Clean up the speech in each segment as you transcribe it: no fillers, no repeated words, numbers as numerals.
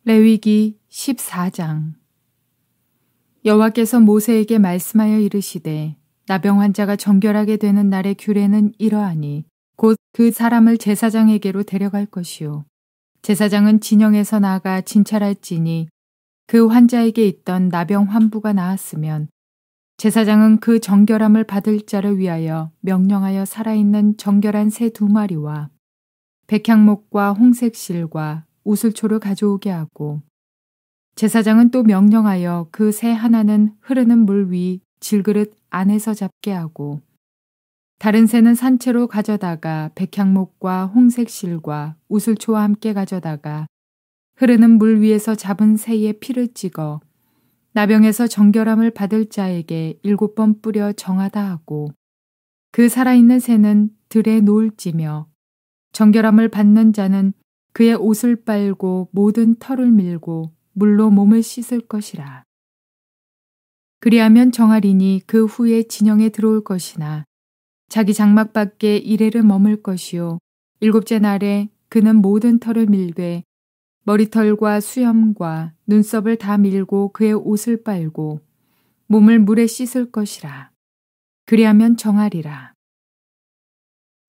레위기 14장. 여호와께서 모세에게 말씀하여 이르시되 나병 환자가 정결하게 되는 날의 규례는 이러하니 곧 그 사람을 제사장에게로 데려갈 것이요 제사장은 진영에서 나가 진찰할지니 그 환자에게 있던 나병 환부가 나았으면 제사장은 그 정결함을 받을 자를 위하여 명령하여 살아있는 정결한 새 2마리와 백향목과 홍색실과 우슬초를 가져오게 하고 제사장은 또 명령하여 그 새 하나는 흐르는 물 위 질그릇 안에서 잡게 하고 다른 새는 산채로 가져다가 백향목과 홍색실과 우슬초와 함께 가져다가 흐르는 물 위에서 잡은 새의 피를 찍어 나병에서 정결함을 받을 자에게 7번 뿌려 정하다 하고 그 살아있는 새는 들에 놓을지며 정결함을 받는 자는 그의 옷을 빨고 모든 털을 밀고 물로 몸을 씻을 것이라. 그리하면 정하리니 그 후에 진영에 들어올 것이나 자기 장막 밖에 이레를 머물 것이요 7째 날에 그는 모든 털을 밀되 머리털과 수염과 눈썹을 다 밀고 그의 옷을 빨고 몸을 물에 씻을 것이라. 그리하면 정하리라.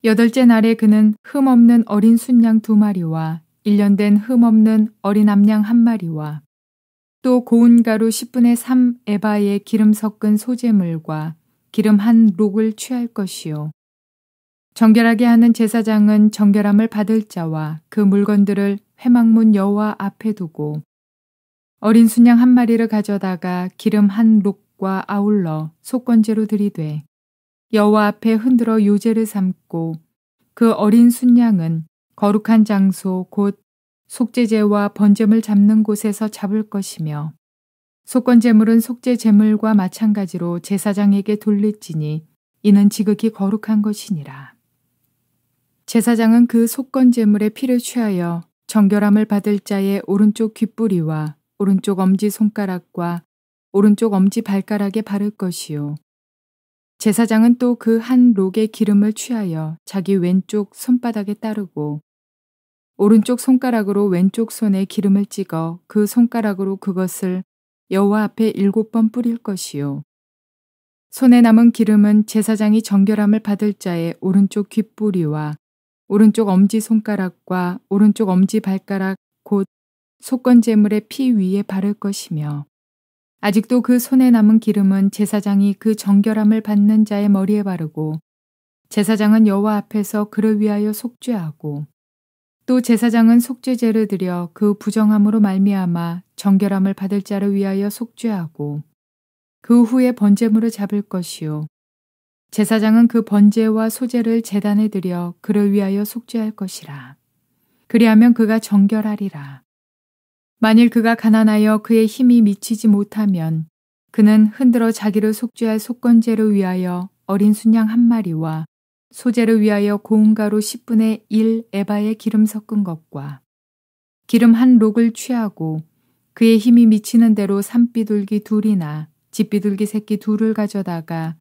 8째 날에 그는 흠없는 어린 순양 2마리와 1년 된 흠없는 어린 암양 1마리와 또 고운 가루 10분의 3 에바의 기름 섞은 소재물과 기름 1록을 취할 것이요. 정결하게 하는 제사장은 정결함을 받을 자와 그 물건들을 회막문 여호와 앞에 두고 어린 순양 1마리를 가져다가 기름 1록과 아울러 속건제로 들이되 여호와 앞에 흔들어 요제를 삼고 그 어린 순양은 거룩한 장소 곧 속죄제와 번제물 잡는 곳에서 잡을 것이며 속건제물은 속죄제물과 마찬가지로 제사장에게 돌릴지니 이는 지극히 거룩한 것이니라. 제사장은 그 속건제물의 피를 취하여 정결함을 받을 자의 오른쪽 귓뿌리와 오른쪽 엄지손가락과 오른쪽 엄지발가락에 바를 것이요 제사장은 또 그 1록의 기름을 취하여 자기 왼쪽 손바닥에 따르고 오른쪽 손가락으로 왼쪽 손에 기름을 찍어 그 손가락으로 그것을 여호와 앞에 7번 뿌릴 것이요 손에 남은 기름은 제사장이 정결함을 받을 자의 오른쪽 귓뿌리와 오른쪽 엄지손가락과 오른쪽 엄지발가락 곧 속건제물의 피 위에 바를 것이며 아직도 그 손에 남은 기름은 제사장이 그 정결함을 받는 자의 머리에 바르고 제사장은 여호와 앞에서 그를 위하여 속죄하고 또 제사장은 속죄제를 드려 그 부정함으로 말미암아 정결함을 받을 자를 위하여 속죄하고 그 후에 번제물을 잡을 것이요 제사장은 그 번제와 소제를 제단에 드려 그를 위하여 속죄할 것이라. 그리하면 그가 정결하리라. 만일 그가 가난하여 그의 힘이 미치지 못하면 그는 흔들어 자기를 속죄할 속건제를 위하여 어린 순양 1마리와 소제를 위하여 고운 가루 10분의 1 에바의 기름 섞은 것과 기름 1록을 취하고 그의 힘이 미치는 대로 산비둘기 2이나 집비둘기 새끼 2를 가져다가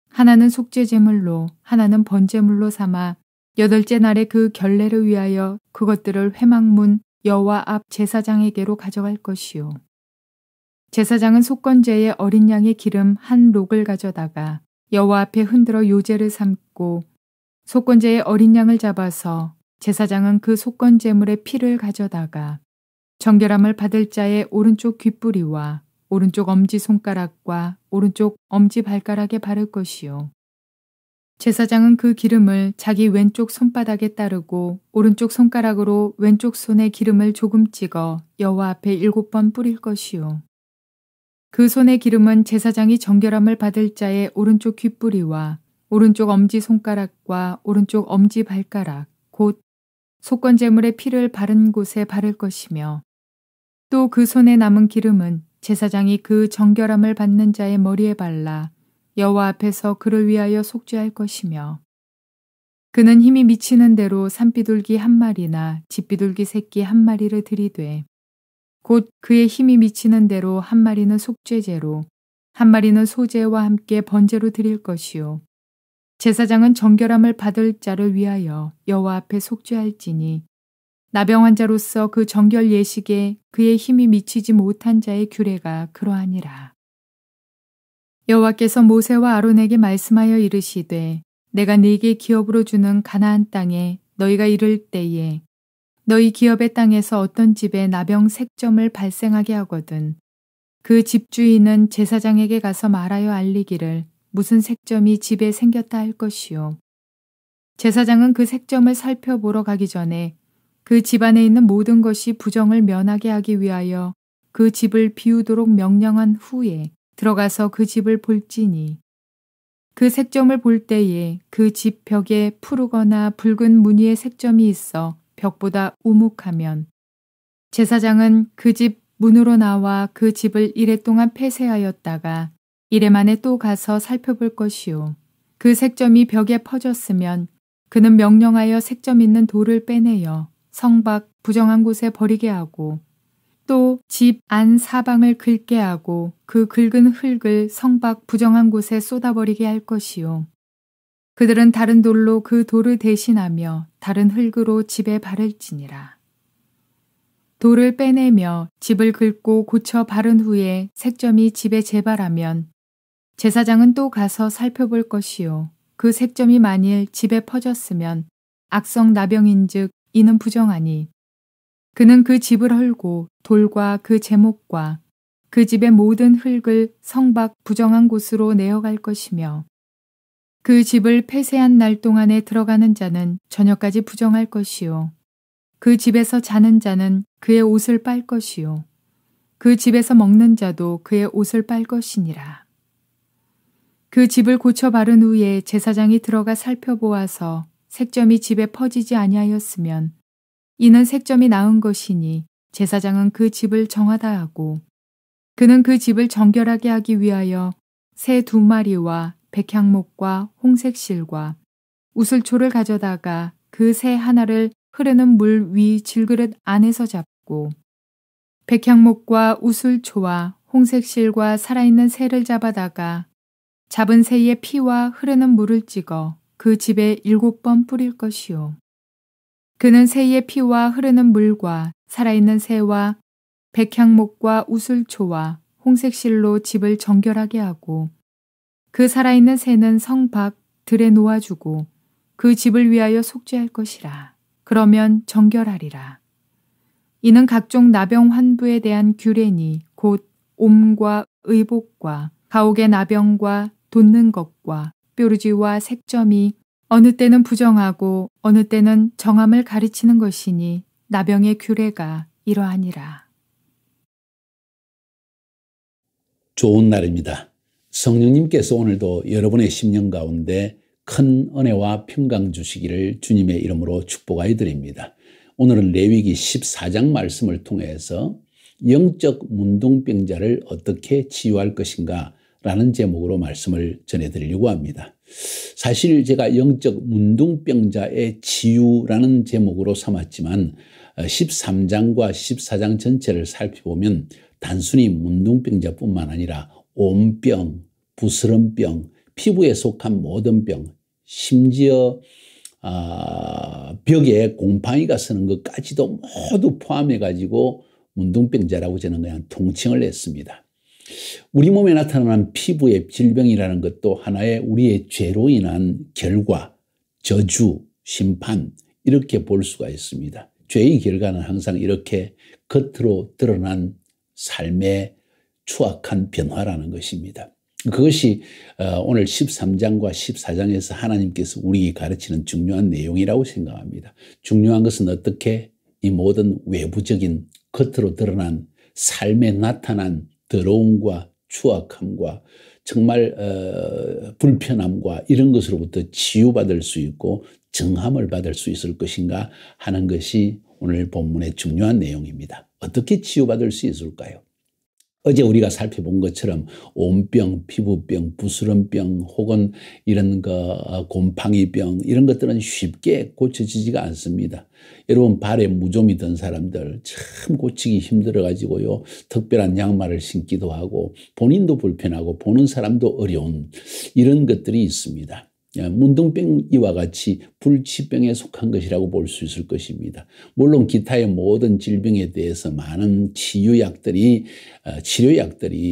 하나는 속죄제물로 하나는 번제물로 삼아 8째 날에 그 결례를 위하여 그것들을 회막문 여호와 앞 제사장에게로 가져갈 것이요 제사장은 속건제의 어린 양의 기름 1록을 가져다가 여호와 앞에 흔들어 요제를 삼고 속건제의 어린 양을 잡아서 제사장은 그 속건제물의 피를 가져다가 정결함을 받을 자의 오른쪽 귓뿌리와 오른쪽 엄지손가락과 오른쪽 엄지발가락에 바를 것이요 제사장은 그 기름을 자기 왼쪽 손바닥에 따르고 오른쪽 손가락으로 왼쪽 손에 기름을 조금 찍어 여호와 앞에 7번 뿌릴 것이요 그 손의 기름은 제사장이 정결함을 받을 자의 오른쪽 귓뿌리와 오른쪽 엄지손가락과 오른쪽 엄지발가락 곧 속건제물의 피를 바른 곳에 바를 것이며 또 그 손에 남은 기름은 제사장이 그 정결함을 받는 자의 머리에 발라 여호와 앞에서 그를 위하여 속죄할 것이며 그는 힘이 미치는 대로 산비둘기 1마리나 집비둘기 새끼 1마리를 들이되 곧 그의 힘이 미치는 대로 1마리는 속죄제로 1마리는 소제와 함께 번제로 드릴 것이요 제사장은 정결함을 받을 자를 위하여 여호와 앞에 속죄할지니 나병 환자로서 그 정결 예식에 그의 힘이 미치지 못한 자의 규례가 그러하니라. 여호와께서 모세와 아론에게 말씀하여 이르시되 내가 네게 기업으로 주는 가나안 땅에 너희가 이를 때에 너희 기업의 땅에서 어떤 집에 나병 색점을 발생하게 하거든 그 집주인은 제사장에게 가서 말하여 알리기를 무슨 색점이 집에 생겼다 할 것이요. 제사장은 그 색점을 살펴보러 가기 전에 그 집안에 있는 모든 것이 부정을 면하게 하기 위하여 그 집을 비우도록 명령한 후에 들어가서 그 집을 볼지니 그 색점을 볼 때에 그 집 벽에 푸르거나 붉은 무늬의 색점이 있어 벽보다 우묵하면 제사장은 그 집 문으로 나와 그 집을 이레 동안 폐쇄하였다가 이레 만에 또 가서 살펴볼 것이요. 그 색점이 벽에 퍼졌으면 그는 명령하여 색점 있는 돌을 빼내어 성 밖 부정한 곳에 버리게 하고 또 집 안 사방을 긁게 하고 그 긁은 흙을 성 밖 부정한 곳에 쏟아버리게 할 것이요. 그들은 다른 돌로 그 돌을 대신하며 다른 흙으로 집에 바를지니라. 돌을 빼내며 집을 긁고 고쳐 바른 후에 색점이 집에 재발하면 제사장은 또 가서 살펴볼 것이요. 그 색점이 만일 집에 퍼졌으면 악성 나병인즉 이는 부정하니 그는 그 집을 헐고 돌과 그 제목과 그 집의 모든 흙을 성 밖 부정한 곳으로 내어갈 것이며 그 집을 폐쇄한 날 동안에 들어가는 자는 저녁까지 부정할 것이요. 그 집에서 자는 자는 그의 옷을 빨 것이요. 그 집에서 먹는 자도 그의 옷을 빨 것이니라. 그 집을 고쳐 바른 후에 제사장이 들어가 살펴보아서 색점이 집에 퍼지지 아니하였으면 이는 색점이 나은 것이니 제사장은 그 집을 정하다 하고 그는 그 집을 정결하게 하기 위하여 새 2마리와 백향목과 홍색실과 우슬초를 가져다가 그 새 하나를 흐르는 물 위 질그릇 안에서 잡고 백향목과 우슬초와 홍색실과 살아있는 새를 잡아다가 잡은 새의 피와 흐르는 물을 찍어 그 집에 7번 뿌릴 것이요. 그는 새의 피와 흐르는 물과 살아있는 새와 백향목과 우슬초와 홍색실로 집을 정결하게 하고 그 살아있는 새는 성 밖 들에 놓아주고 그 집을 위하여 속죄할 것이라. 그러면 정결하리라. 이는 각종 나병 환부에 대한 규례니 곧 옴과 의복과 가옥의 나병과 돋는 것과 뾰루지와 색점이 어느 때는 부정하고 어느 때는 정함을 가르치는 것이니 나병의 규례가 이러하니라. 좋은 날입니다. 성령님께서 오늘도 여러분의 심령 가운데 큰 은혜와 평강 주시기를 주님의 이름으로 축복하여 드립니다. 오늘은 레위기 14장 말씀을 통해서 영적 문둥병자를 어떻게 치유할 것인가 라는 제목으로 말씀을 전해드리려고 합니다. 사실 제가 영적 문둥병자의 치유라는 제목으로 삼았지만 13장과 14장 전체를 살펴보면 단순히 문둥병자뿐만 아니라 온병, 부스럼병, 피부에 속한 모든 병, 심지어 벽에 곰팡이가 서는 것까지도 모두 포함해가지고 문둥병자라고 저는 그냥 통칭을 했습니다. 우리 몸에 나타나는 피부의 질병이라는 것도 하나의 우리의 죄로 인한 결과, 저주, 심판 이렇게 볼 수가 있습니다. 죄의 결과는 항상 이렇게 겉으로 드러난 삶의 추악한 변화라는 것입니다. 그것이 오늘 13장과 14장에서 하나님께서 우리에게 가르치는 중요한 내용이라고 생각합니다. 중요한 것은 어떻게 이 모든 외부적인 겉으로 드러난 삶에 나타난 더러움과 추악함과 정말 불편함과 이런 것으로부터 치유받을 수 있고 정함을 받을 수 있을 것인가 하는 것이 오늘 본문의 중요한 내용입니다. 어떻게 치유받을 수 있을까요? 어제 우리가 살펴본 것처럼 온병, 피부병, 부스럼병 혹은 이런 곰팡이병 이런 것들은 쉽게 고쳐지지가 않습니다. 여러분 발에 무좀이 든 사람들 참 고치기 힘들어가지고요. 특별한 양말을 신기도 하고 본인도 불편하고 보는 사람도 어려운 이런 것들이 있습니다. 문둥병 이와 같이 불치병에 속한 것이라고 볼 수 있을 것입니다. 물론 기타의 모든 질병에 대해서 많은 치료약들이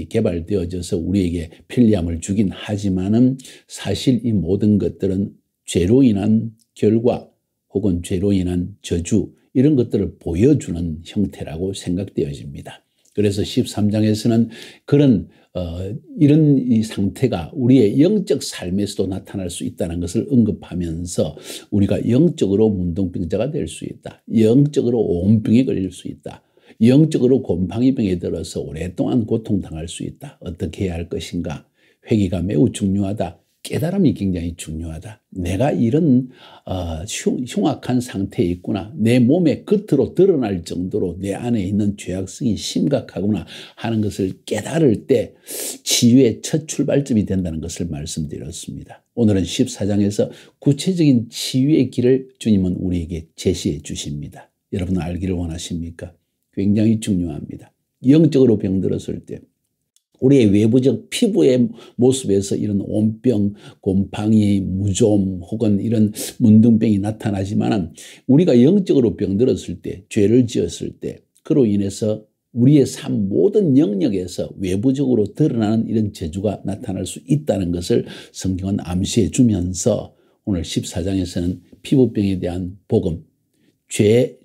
개발되어져서 우리에게 편리함을 주긴 하지만은 사실 이 모든 것들은 죄로 인한 결과 혹은 죄로 인한 저주 이런 것들을 보여주는 형태라고 생각되어집니다. 그래서 13장에서는 그런 이런 이 상태가 우리의 영적 삶에서도 나타날 수 있다는 것을 언급하면서 우리가 영적으로 문둥병자가 될 수 있다. 영적으로 오온병에 걸릴 수 있다. 영적으로 곰팡이병에 들어서 오랫동안 고통당할 수 있다. 어떻게 해야 할 것인가? 회개가 매우 중요하다. 깨달음이 굉장히 중요하다. 내가 이런 흉악한 상태에 있구나. 내 몸에 겉으로 드러날 정도로 내 안에 있는 죄악성이 심각하구나 하는 것을 깨달을 때 치유의 첫 출발점이 된다는 것을 말씀드렸습니다. 오늘은 14장에서 구체적인 치유의 길을 주님은 우리에게 제시해 주십니다. 여러분 알기를 원하십니까? 굉장히 중요합니다. 영적으로 병들었을 때 우리의 외부적 피부의 모습에서 이런 온병, 곰팡이, 무좀 혹은 이런 문둥병이 나타나지만 우리가 영적으로 병들었을 때, 죄를 지었을 때 그로 인해서 우리의 삶 모든 영역에서 외부적으로 드러나는 이런 저주가 나타날 수 있다는 것을 성경은 암시해 주면서 오늘 14장에서는 피부병에 대한 복음,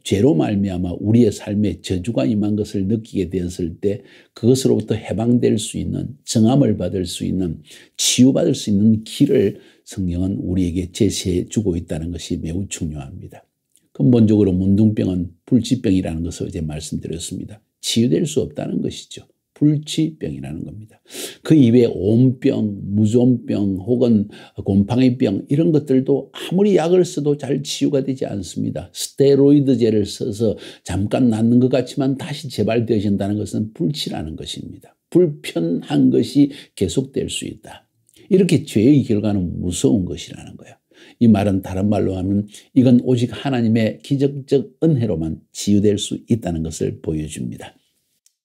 죄로 말미암아 우리의 삶에 저주가 임한 것을 느끼게 되었을 때 그것으로부터 해방될 수 있는, 정함을 받을 수 있는, 치유받을 수 있는 길을 성경은 우리에게 제시해 주고 있다는 것이 매우 중요합니다. 근본적으로 문둥병은 불치병이라는 것을 어제 말씀드렸습니다. 치유될 수 없다는 것이죠. 불치병이라는 겁니다. 그 이외에 온병, 무좀병 혹은 곰팡이병 이런 것들도 아무리 약을 써도 잘 치유가 되지 않습니다. 스테로이드제를 써서 잠깐 낫는 것 같지만 다시 재발되어진다는 것은 불치라는 것입니다. 불편한 것이 계속될 수 있다. 이렇게 죄의 결과는 무서운 것이라는 거예요. 이 말은 다른 말로 하면 이건 오직 하나님의 기적적 은혜로만 치유될 수 있다는 것을 보여줍니다.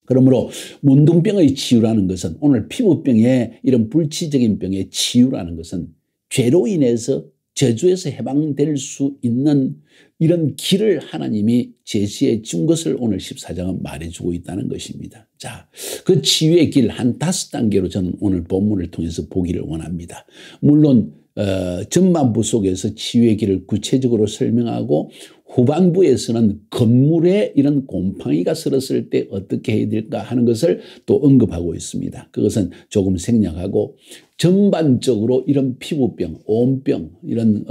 그러므로 문둥병의 치유라는 것은 오늘 피부병의 이런 불치적인 병의 치유라는 것은 죄로 인해서 저주에서 해방될 수 있는 이런 길을 하나님이 제시해 준 것을 오늘 14장은 말해주고 있다는 것입니다. 자, 그 치유의 길 한 5단계로 저는 오늘 본문을 통해서 보기를 원합니다. 물론 전반부 속에서 치유의 길을 구체적으로 설명하고 후반부에서는 건물에 이런 곰팡이가 슬었을 때 어떻게 해야 될까 하는 것을 또 언급하고 있습니다. 그것은 조금 생략하고 전반적으로 이런 피부병, 온병, 이런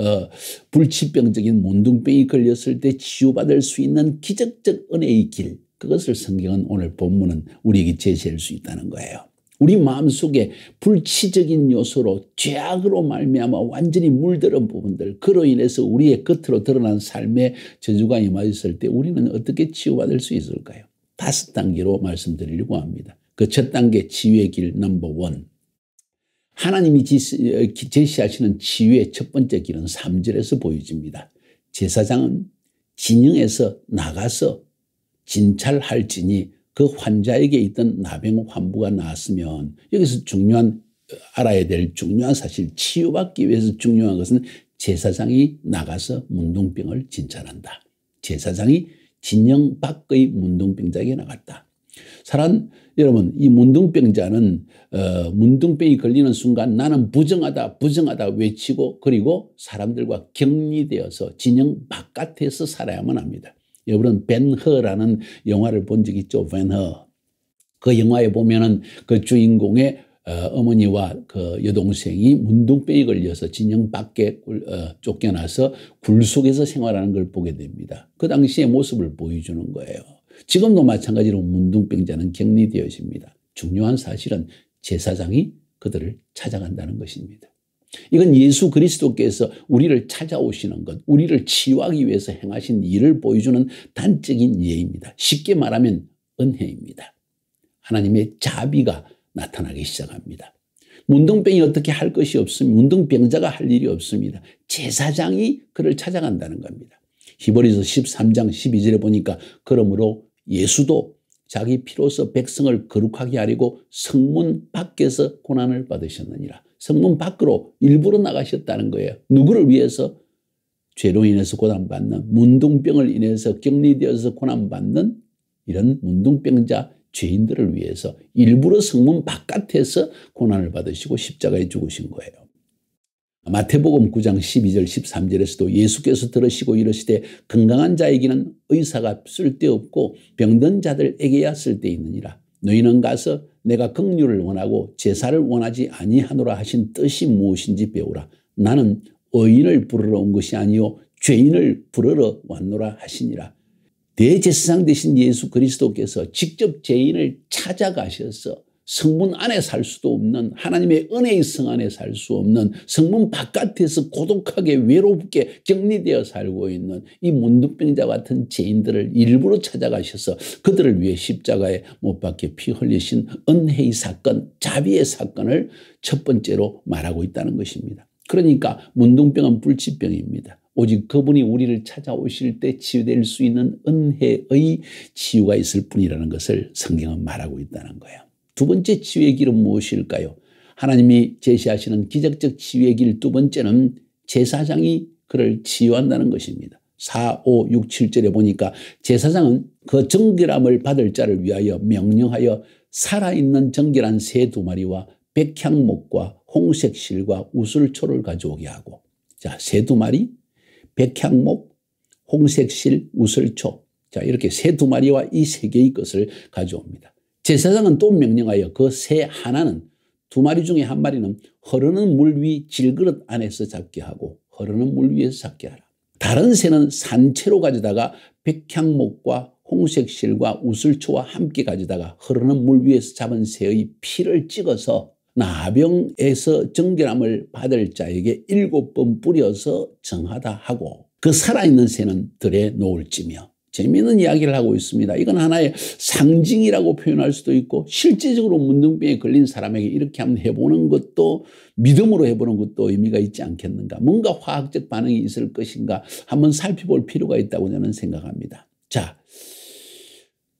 불치병적인 문둥병이 걸렸을 때 치유받을 수 있는 기적적 은혜의 길, 그것을 성경은 오늘 본문은 우리에게 제시할 수 있다는 거예요. 우리 마음속에 불치적인 요소로 죄악으로 말미암아 완전히 물들은 부분들, 그로 인해서 우리의 겉으로 드러난 삶의 저주가 임하였을 때 우리는 어떻게 치유받을 수 있을까요? 5단계로 말씀드리려고 합니다. 그 첫 단계 치유의 길 넘버 1. 하나님이 제시하시는 치유의 첫 번째 길은 3절에서 보여집니다. 제사장은 진영에서 나가서 진찰할지니 그 환자에게 있던 나병 환부가 나았으면, 여기서 알아야 될 중요한 사실, 치유받기 위해서 중요한 것은 제사장이 나가서 문둥병을 진찰한다. 제사장이 진영 밖의 문둥병자에게 나갔다. 여러분, 이 문둥병자는 문둥병이 걸리는 순간 나는 부정하다 외치고 그리고 사람들과 격리되어서 진영 바깥에서 살아야만 합니다. 여러분 벤허라는 영화를 본 적 있죠? 벤허. 그 영화에 보면은 그 주인공의 어머니와 그 여동생이 문둥병이 걸려서 진영 밖에 쫓겨나서 굴 속에서 생활하는 걸 보게 됩니다. 그 당시의 모습을 보여주는 거예요. 지금도 마찬가지로 문둥병자는 격리되어집니다. 중요한 사실은 제사장이 그들을 찾아간다는 것입니다. 이건 예수 그리스도께서 우리를 찾아오시는 것, 우리를 치유하기 위해서 행하신 일을 보여주는 단적인 예입니다. 쉽게 말하면 은혜입니다. 하나님의 자비가 나타나기 시작합니다. 문둥병이 어떻게 할 것이 없습니다. 문둥병자가 할 일이 없습니다. 제사장이 그를 찾아간다는 겁니다. 히브리서 13장 12절에 보니까 그러므로 예수도 자기 피로서 백성을 거룩하게 하려고 성문 밖에서 고난을 받으셨느니라. 성문 밖으로 일부러 나가셨다는 거예요. 누구를 위해서? 죄로 인해서 고난받는, 문둥병을 인해서 격리되어서 고난받는 이런 문둥병자 죄인들을 위해서 일부러 성문 바깥에서 고난을 받으시고 십자가에 죽으신 거예요. 마태복음 9장 12절 13절에서도 예수께서 들으시고 이르시되 건강한 자에게는 의사가 쓸데없고 병든 자들에게야 쓸데있느니라. 너희는 가서 내가 긍휼을 원하고 제사를 원하지 아니하노라 하신 뜻이 무엇인지 배우라. 나는 의인을 부르러 온 것이 아니요 죄인을 부르러 왔노라 하시니라. 대제사장 되신 예수 그리스도께서 직접 죄인을 찾아가셔서 성문 안에 살 수도 없는, 하나님의 은혜의 성 안에 살 수 없는, 성문 바깥에서 고독하게 외롭게 격리되어 살고 있는 이 문둥병자 같은 죄인들을 일부러 찾아가셔서 그들을 위해 십자가에 못 박혀 피 흘리신 은혜의 사건, 자비의 사건을 첫 번째로 말하고 있다는 것입니다. 그러니까 문둥병은 불치병입니다. 오직 그분이 우리를 찾아오실 때 치유될 수 있는 은혜의 치유가 있을 뿐이라는 것을 성경은 말하고 있다는 거예요. 두 번째 치유의 길은 무엇일까요? 하나님이 제시하시는 기적적 치유의 길 두 번째는 제사장이 그를 치유한다는 것입니다. 4, 5, 6, 7절에 보니까 제사장은 그 정결함을 받을 자를 위하여 명령하여 살아있는 정결한 새 2마리와 백향목과 홍색실과 우슬초를 가져오게 하고, 자, 새 2마리, 백향목, 홍색실, 우슬초, 자, 이렇게 새 2마리와 이 3개의 것을 가져옵니다. 제사장은 또 명령하여 그 새 하나는 2마리 중에 1마리는 흐르는 물 위 질그릇 안에서 잡게 하고 흐르는 물 위에서 잡게 하라. 다른 새는 산채로 가져다가 백향목과 홍색실과 우슬초와 함께 가져다가 흐르는 물 위에서 잡은 새의 피를 찍어서 나병에서 정결함을 받을 자에게 7번 뿌려서 정하다 하고 그 살아있는 새는 들에 놓을지며. 재미있는 이야기를 하고 있습니다. 이건 하나의 상징이라고 표현할 수도 있고 실제적으로 문둥병에 걸린 사람에게 이렇게 한번 해보는 것도 믿음으로 해보는 것도 의미가 있지 않겠는가. 뭔가 화학적 반응이 있을 것인가 한번 살펴볼 필요가 있다고 저는 생각합니다. 자,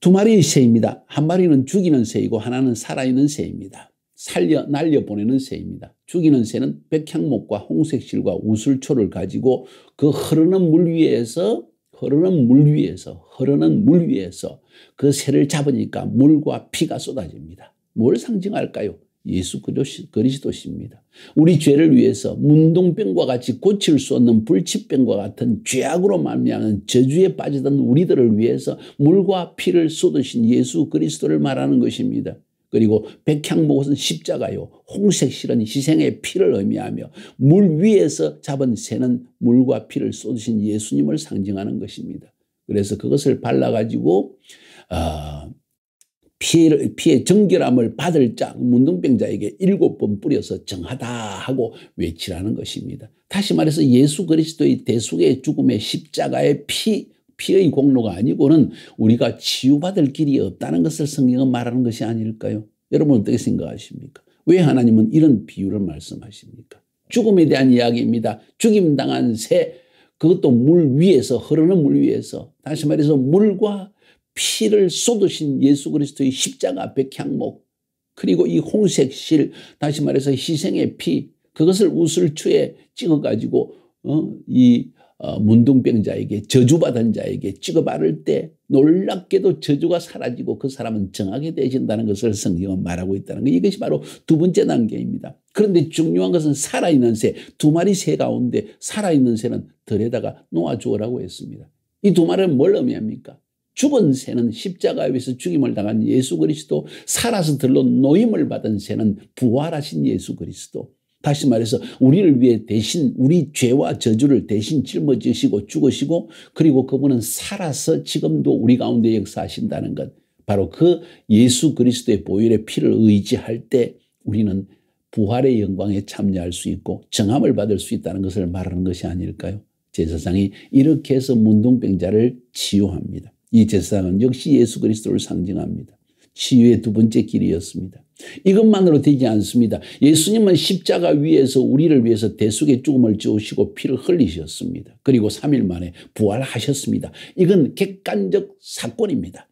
2마리의 새입니다. 1마리는 죽이는 새이고 하나는 살아있는 새입니다. 날려보내는 새입니다. 죽이는 새는 백향목과 홍색실과 우슬초를 가지고 그 흐르는 물 위에서 그 새를 잡으니까 물과 피가 쏟아집니다. 뭘 상징할까요? 예수 그리스도십니다. 우리 죄를 위해서 문둥병과 같이 고칠 수 없는 불치병과 같은 죄악으로 말미암은 저주에 빠지던 우리들을 위해서 물과 피를 쏟으신 예수 그리스도를 말하는 것입니다. 그리고 백향목은 십자가요, 홍색실은 희생의 피를 의미하며 물 위에서 잡은 새는 물과 피를 쏟으신 예수님을 상징하는 것입니다. 그래서 그것을 발라가지고 피의 정결함을 받을 자 문둥병자에게 7번 뿌려서 정하다 하고 외치라는 것입니다. 다시 말해서 예수 그리스도의 대속의 죽음의 십자가의 피의 공로가 아니고는 우리가 치유받을 길이 없다는 것을 성경은 말하는 것이 아닐까요? 여러분 어떻게 생각하십니까? 왜 하나님은 이런 비유를 말씀하십니까? 죽음에 대한 이야기입니다. 죽임당한 새, 그것도 물 위에서, 흐르는 물 위에서, 다시 말해서 물과 피를 쏟으신 예수 그리스도의 십자가 백향목, 그리고 이 홍색실, 다시 말해서 희생의 피, 그것을 우슬초에 찍어가지고 문둥병자에게, 저주받은 자에게 찍어 바를 때 놀랍게도 저주가 사라지고 그 사람은 정하게 되신다는 것을 성경은 말하고 있다는 것. 이것이 바로 두 번째 단계입니다. 그런데 중요한 것은 살아있는 새, 2마리 새 가운데 살아있는 새는 들에다가 놓아주어라고 했습니다. 이 2마리는 뭘 의미합니까? 죽은 새는 십자가에 의해서 죽임을 당한 예수 그리스도, 살아서 들로 노임을 받은 새는 부활하신 예수 그리스도. 다시 말해서 우리를 위해 대신 우리 죄와 저주를 대신 짊어지시고 죽으시고 그리고 그분은 살아서 지금도 우리 가운데 역사하신다는 것. 바로 그 예수 그리스도의 보혈의 피를 의지할 때 우리는 부활의 영광에 참여할 수 있고 정함을 받을 수 있다는 것을 말하는 것이 아닐까요? 제사장이 이렇게 해서 문둥병자를 치유합니다. 이 제사장은 역시 예수 그리스도를 상징합니다. 치유의 두 번째 길이었습니다. 이것만으로 되지 않습니다. 예수님은 십자가 위에서 우리를 위해서 대속의 죽음을 지으시고 피를 흘리셨습니다. 그리고 3일 만에 부활하셨습니다. 이건 객관적 사건입니다.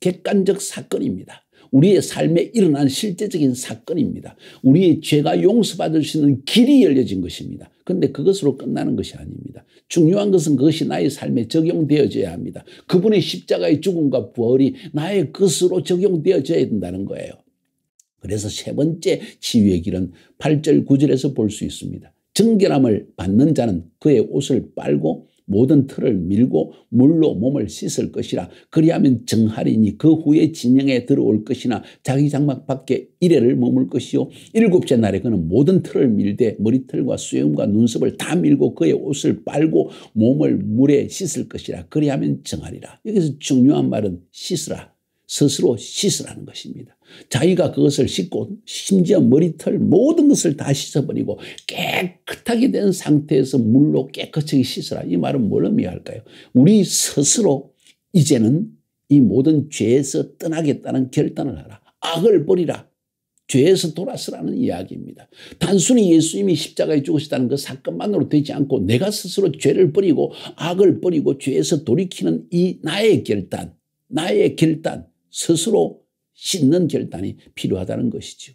객관적 사건입니다. 우리의 삶에 일어난 실제적인 사건입니다. 우리의 죄가 용서받을 수 있는 길이 열려진 것입니다. 그런데 그것으로 끝나는 것이 아닙니다. 중요한 것은 그것이 나의 삶에 적용되어져야 합니다. 그분의 십자가의 죽음과 부활이 나의 것으로 적용되어져야 된다는 거예요. 그래서 세 번째 치유의 길은 8절 9절에서 볼 수 있습니다. 정결함을 받는 자는 그의 옷을 빨고 모든 틀을 밀고 물로 몸을 씻을 것이라. 그리하면 정하리니 그 후에 진영에 들어올 것이나 자기 장막 밖에 이래를 머물 것이요. 일곱째 날에 그는 모든 틀을 밀되 머리털과 수염과 눈썹을 다 밀고 그의 옷을 빨고 몸을 물에 씻을 것이라. 그리하면 정하리라. 여기서 중요한 말은 씻으라. 스스로 씻으라는 것입니다. 자기가 그것을 씻고 심지어 머리털 모든 것을 다 씻어버리고 깨끗하게 된 상태에서 물로 깨끗하게 씻으라. 이 말은 뭘 의미할까요? 우리 스스로 이제는 이 모든 죄에서 떠나겠다는 결단을 하라. 악을 버리라. 죄에서 돌아서라는 이야기입니다. 단순히 예수님이 십자가에 죽으시다는 그 사건만으로 되지 않고 내가 스스로 죄를 버리고 악을 버리고 죄에서 돌이키는 이 나의 결단, 스스로 씻는 결단이 필요하다는 것이죠.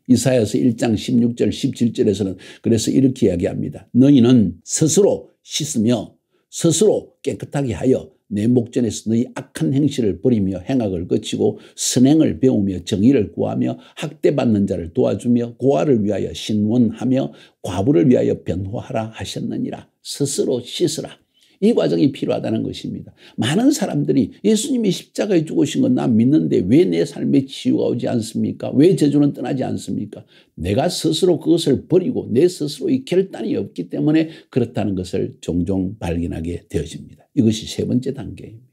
이사야서 1장 16절 17절에서는 그래서 이렇게 이야기합니다. 너희는 스스로 씻으며 스스로 깨끗하게 하여 내 목전에서 너희 악한 행실을 버리며 행악을 거치고 선행을 배우며 정의를 구하며 학대받는 자를 도와주며 고아를 위하여 신원하며 과부를 위하여 변호하라 하셨느니라. 스스로 씻으라. 이 과정이 필요하다는 것입니다. 많은 사람들이 예수님이 십자가에 죽으신 건 난 믿는데 왜 내 삶에 치유가 오지 않습니까? 왜 저주는 떠나지 않습니까? 내가 스스로 그것을 버리고 내 스스로의 결단이 없기 때문에 그렇다는 것을 종종 발견하게 되어집니다. 이것이 세 번째 단계입니다.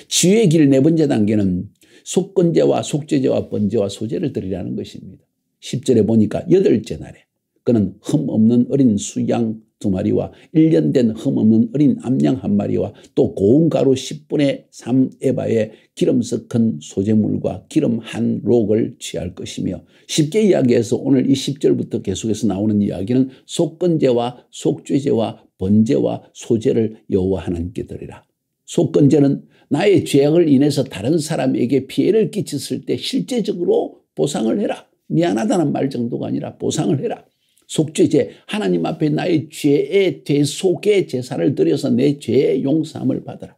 치유의 길 네 번째 단계는 속건제와 속죄제와 번제와 소제를 드리라는 것입니다. 10절에 보니까 여덟째 날에 그는 흠 없는 어린 수양 2마리와 1년 된 흠없는 어린 암양 1마리와 또 고운 가루 10분의 3 에바에 기름 섞은 소재물과 기름 1록을 취할 것이며, 쉽게 이야기해서 오늘 이 10절부터 계속해서 나오는 이야기는 속건제와 속죄제와 번제와 소제를 여호와 하나님께 드리라. 속건제는 나의 죄악을 인해서 다른 사람에게 피해를 끼쳤을 때 실제적으로 보상을 해라. 미안하다는 말 정도가 아니라 보상을 해라. 속죄제, 하나님 앞에 나의 죄의 대속의 제사를 드려서 내 죄의 용서함을 받아라.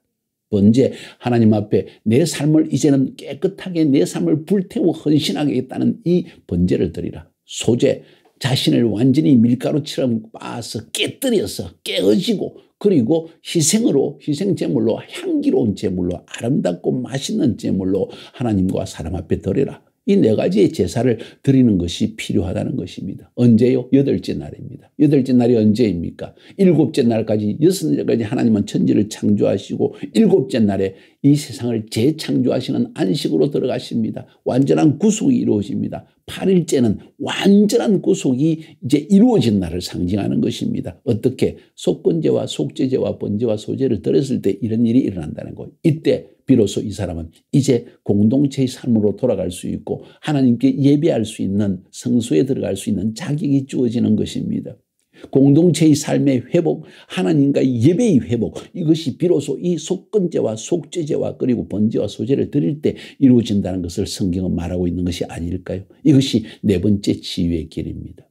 번제, 하나님 앞에 내 삶을 이제는 깨끗하게 내 삶을 불태워 헌신하겠다는 이 번제를 드리라. 소제, 자신을 완전히 밀가루처럼 빻아서 깨뜨려서 깨어지고 그리고 희생으로, 희생제물로, 향기로운 제물로, 아름답고 맛있는 제물로 하나님과 사람 앞에 드려라. 이 네 가지의 제사를 드리는 것이 필요하다는 것입니다. 언제요? 여덟째 날입니다. 여덟째 날이 언제입니까? 일곱째 날까지, 여섯 날까지 하나님은 천지를 창조하시고 일곱째 날에 이 세상을 재창조하시는 안식으로 들어가십니다. 완전한 구속이 이루어집니다. 8일째는 완전한 구속이 이제 이루어진 날을 상징하는 것입니다. 어떻게? 속건제와 속죄제와 번제와 소제를 드렸을 때 이런 일이 일어난다는 것. 이때 비로소 이 사람은 이제 공동체의 삶으로 돌아갈 수 있고 하나님께 예배할 수 있는, 성소에 들어갈 수 있는 자격이 주어지는 것입니다. 공동체의 삶의 회복, 하나님과의 예배의 회복, 이것이 비로소 이 속건제와 속죄제와 그리고 번제와 소제를 드릴 때 이루어진다는 것을 성경은 말하고 있는 것이 아닐까요? 이것이 네 번째 치유의 길입니다.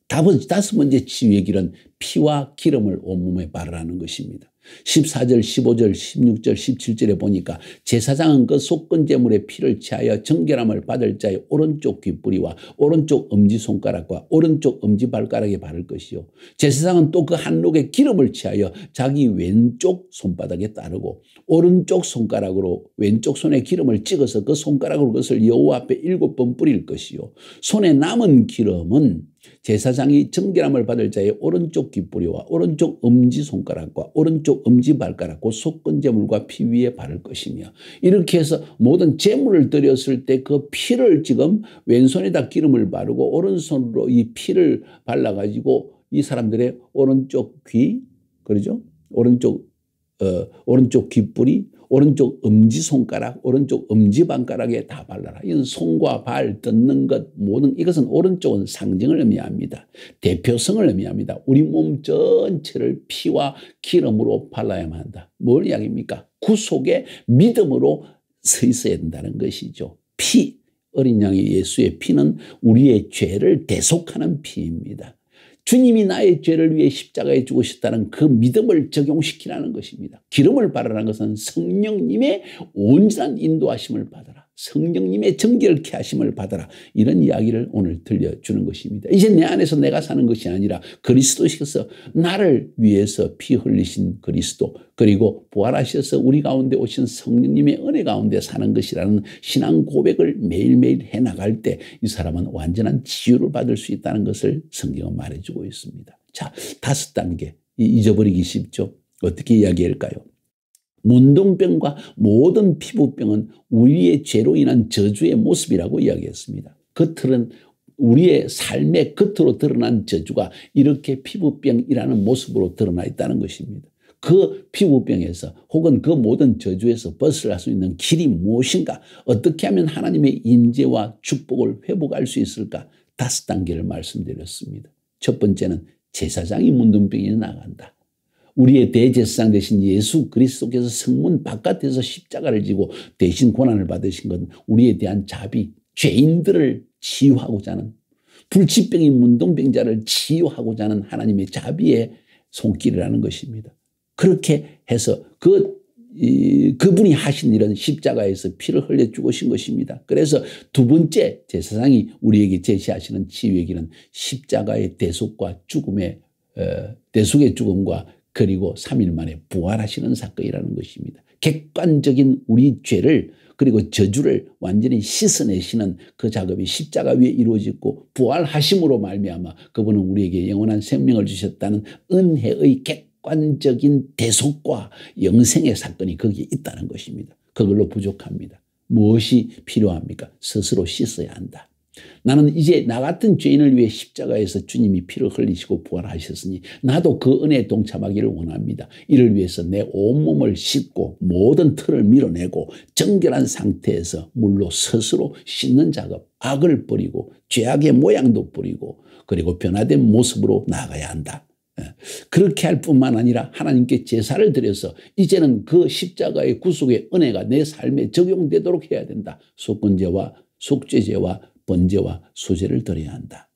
다섯 번째 치유의 길은 피와 기름을 온몸에 바르라는 것입니다. 14절, 15절, 16절, 17절에 보니까 제사장은 그 속건제물의 피를 취하여 정결함을 받을 자의 오른쪽 귓뿌리와 오른쪽 엄지손가락과 오른쪽 엄지발가락에 바를 것이요. 제사장은 또 그 한록에 기름을 취하여 자기 왼쪽 손바닥에 따르고 오른쪽 손가락으로 왼쪽 손에 기름을 찍어서 그 손가락으로 그것을 여호와 앞에 7번 뿌릴 것이요. 손에 남은 기름은 제사장이 정결함을 받을 자의 오른쪽 귓뿌리와 오른쪽 엄지손가락과 오른쪽 엄지발가락 그 속건제물과 피 위에 바를 것이며, 이렇게 해서 모든 제물을 드렸을 때 그 피를 지금 왼손에다 기름을 바르고 오른손으로 이 피를 발라가지고 이 사람들의 오른쪽 귀, 그러죠? 오른쪽 귓뿌리, 오른쪽 엄지손가락, 오른쪽 엄지발가락에 다 발라라. 이건 손과 발, 뜯는 것, 모든 이것은 오른쪽은 상징을 의미합니다. 대표성을 의미합니다. 우리 몸 전체를 피와 기름으로 발라야만 한다. 뭘 이야기입니까? 구속의 믿음으로 서 있어야 된다는 것이죠. 피, 어린 양의 예수의 피는 우리의 죄를 대속하는 피입니다. 주님이 나의 죄를 위해 십자가에 죽으셨다는 그 믿음을 적용시키라는 것입니다. 기름을 바르라는 것은 성령님의 온전한 인도하심을 받아라. 성령님의 정결케 하심을 받아라. 이런 이야기를 오늘 들려주는 것입니다. 이제 내 안에서 내가 사는 것이 아니라 그리스도께서 나를 위해서 피 흘리신 그리스도, 그리고 부활하셔서 우리 가운데 오신 성령님의 은혜 가운데 사는 것이라는 신앙 고백을 매일매일 해나갈 때 이 사람은 완전한 치유를 받을 수 있다는 것을 성경은 말해주고 있습니다. 자, 5단계. 잊어버리기 쉽죠. 어떻게 이야기할까요? 문둥병과 모든 피부병은 우리의 죄로 인한 저주의 모습이라고 이야기했습니다. 겉으로는 우리의 삶의 겉으로 드러난 저주가 이렇게 피부병이라는 모습으로 드러나 있다는 것입니다. 그 피부병에서 혹은 그 모든 저주에서 벗어날 수 있는 길이 무엇인가? 어떻게 하면 하나님의 임재와 축복을 회복할 수 있을까? 5단계를 말씀드렸습니다. 첫 번째는 제사장이 문둥병이 나간다. 우리의 대제사장 되신 예수 그리스도께서 성문 바깥에서 십자가를 지고 대신 고난을 받으신 건 우리에 대한 자비, 죄인들을 치유하고자 하는, 불치병인 문둥병자를 치유하고자 하는 하나님의 자비의 손길이라는 것입니다. 그렇게 해서 그분이 하신 일은 십자가에서 피를 흘려 죽으신 것입니다. 그래서 두 번째 제사장이 우리에게 제시하시는 치유의 길은 십자가의 대속과 대속의 죽음과 그리고 3일 만에 부활하시는 사건이라는 것입니다. 객관적인 우리 죄를 그리고 저주를 완전히 씻어내시는 그 작업이 십자가 위에 이루어지고 부활하심으로 말미암아 그분은 우리에게 영원한 생명을 주셨다는 은혜의 객관적인 대속과 영생의 사건이 거기에 있다는 것입니다. 그걸로 부족합니다. 무엇이 필요합니까? 스스로 씻어야 한다. 나는 이제 나 같은 죄인을 위해 십자가에서 주님이 피를 흘리시고 부활하셨으니 나도 그 은혜에 동참하기를 원합니다. 이를 위해서 내 온몸을 씻고 모든 털을 밀어내고 정결한 상태에서 물로 스스로 씻는 작업, 악을 버리고 죄악의 모양도 버리고 그리고 변화된 모습으로 나아가야 한다. 그렇게 할 뿐만 아니라 하나님께 제사를 드려서 이제는 그 십자가의 구속의 은혜가 내 삶에 적용되도록 해야 된다. 속건제와 속죄제와 번제와 수제를 드려야 한다.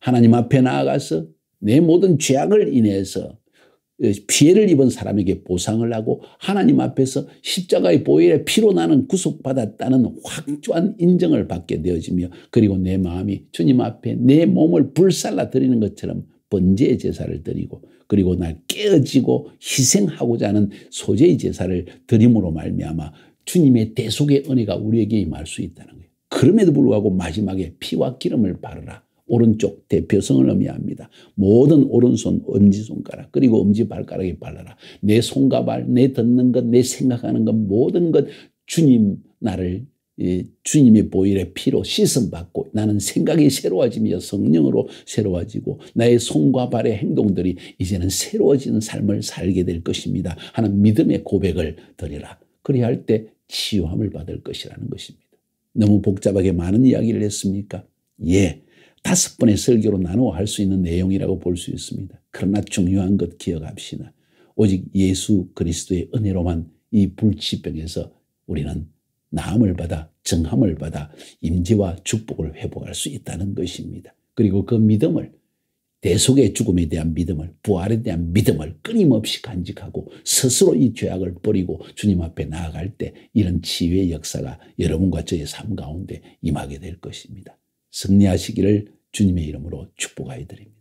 하나님 앞에 나아가서 내 모든 죄악을 인해서 피해를 입은 사람에게 보상을 하고 하나님 앞에서 십자가의 보혈에 피로 나는 구속받았다는 확고한 인정을 받게 되어지며 그리고 내 마음이 주님 앞에 내 몸을 불살라 드리는 것처럼 번제의 제사를 드리고 그리고 날 깨어지고 희생하고자 하는 소제의 제사를 드림으로 말미암아 주님의 대속의 은혜가 우리에게 임할 수 있다는 거예요. 그럼에도 불구하고 마지막에 피와 기름을 바르라. 오른쪽 대표성을 의미합니다. 모든 오른손, 엄지손가락 그리고 엄지발가락에 발라라. 내 손과 발, 내 듣는 것, 내 생각하는 것 모든 것 주님의 보혈의 피로 씻음받고 나는 생각이 새로워지며 성령으로 새로워지고 나의 손과 발의 행동들이 이제는 새로워지는 삶을 살게 될 것입니다 하는 믿음의 고백을 드리라. 그래야 할 때 치유함을 받을 것이라는 것입니다. 너무 복잡하게 많은 이야기를 했습니까? 예, 5번의 설교로 나누어 할 수 있는 내용이라고 볼 수 있습니다. 그러나 중요한 것 기억합시다. 오직 예수 그리스도의 은혜로만 이 불치병에서 우리는 나음을 받아 정함을 받아 임재와 축복을 회복할 수 있다는 것입니다. 그리고 그 믿음을 대속의 죽음에 대한 믿음을 부활에 대한 믿음을 끊임없이 간직하고 스스로 이 죄악을 버리고 주님 앞에 나아갈 때 이런 치유의 역사가 여러분과 저의 삶 가운데 임하게 될 것입니다. 승리하시기를 주님의 이름으로 축복하여 드립니다.